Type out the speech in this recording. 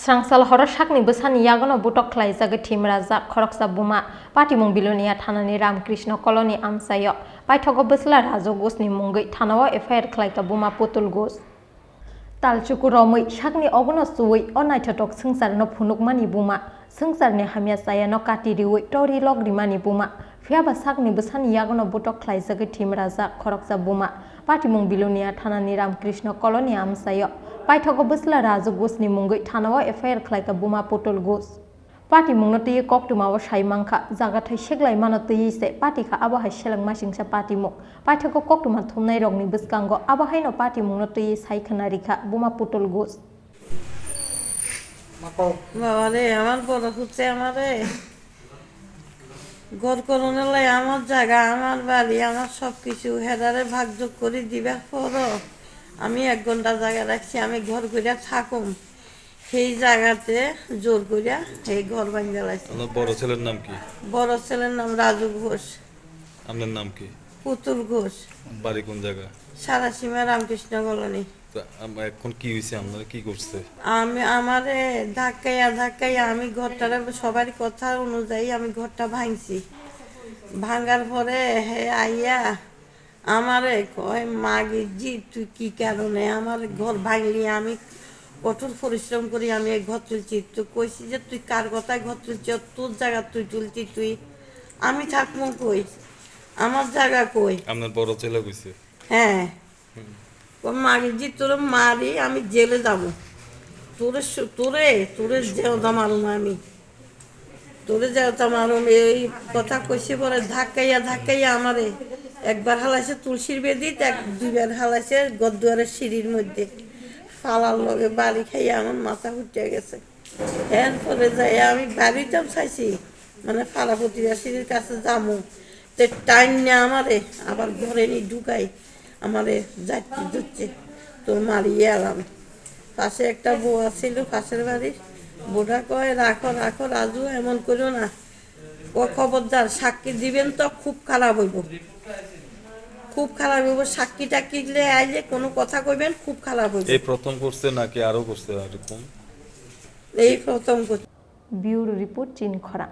Srangsal horo sakni besani yagono butok klai jaga tim raja khoroksa buma patimung bilonia thanani Ramkrishna koloni amsayo paithogo besla rajo gosni mungai thanawa FIR khlaika buma putul gos talchuku romai sakni ogono suwai onaithotok sungsarno phunukmani buma sungsarni hamya sayano katiriwai tori logrimani buma fiaba sakni besani yagono butok klai jaga tim raja khoroksa buma patimung bilonia thanani Ramkrishna koloni amsayo paithogo besla rajo gosni mungai thanawa FIR khlaika buma putul gos pati mungno tei koktumawo saimangkha jaga thai seglai mano tei se pati kha abo hai selangma singsa pati muk paithogo koktuma thumnai rokni biskango abo haino pati mungno tei saikhanari kha buma putul gos বাবা রে আমার বড় হচ্ছে আমারে ঘর corona লাই আমার জায়গা আমার বাড়ি আমার সবকিছু হেদারে ভাগযোগ করে দিবার পর আমি 1 ঘন্টা জায়গা রাখছি আমি ঘর কইরা থাকুম সেই জায়গাতে জোর কইরা এই ঘর ভাঙা লাইছে। আপনার বড় ছেলের নাম কি? বড় ছেলের নাম রাজু ঘোষ। আপনার নাম কি? পুতুল ঘোষ। বাড়ি কোন জায়গা? সারাসীমা রামকৃষ্ণ কলোনি। এখন কি হইছে আপনারা কি করছে? আমি আমারে ধাক্কাইয়া আমি ঘরটারে সবার কথা অনুযায়ী আমি ঘরটা ভাঙছি ভাঙার পরে হে আইয়া আমারে কয় মাগি জি তুই কি কারণে আমার ঘর ভাঙলি আমি কঠোর পরিশ্রম করি আমি এই ঘর তুলছি তো কইছি যে তুই কার কথায় ঘর তুলছি তোর জায়গা তুই তুলছি তুই আমি থাকবো কই আমার জায়গা কই আপনার বড় ছেলে কইছে হ্যাঁ মাগি জি তোর মারি আমি জেলে যাবো তোরে যেওতা মারুম আমি তোরে যেওতা মারুম এই কথা কইছি পরে ধাক্কাইয়া আমারে একবার হালাইছে তুলসীর বেদিত 2বার হালাইছে গদ্দুয়ারের সিঁড়ির মধ্যে ফালার লগে বাড়ি খাইয়া আমার মাথা উঠে গেছে এরপরে যাই আমি বাড়িটাও চাইছি মানে ফালা প্রতিবেশীর কাছে যাবো তো টাইম নিয়ে আমারে আবার ঘরে নিয়ে ঢুকাই আমারে যাইতে ধরছে তোর মারিয়ে এলাম পাশে একটা বউ ছিল পাশের বাড়ির বোটা কয় রাখো রাজু এমন করো না ও খবরদার সাক্ষী দিবেন তো খুব খারাপ হইব সাক্ষী টাক্ষী আইলে কোনো কথা কইবেন খুব খারাপ হইব এই প্রথম করছে নাকি আরো করছে এরকম এই প্রথম করছে ব্যুরো রিপোর্ট চিনখরা।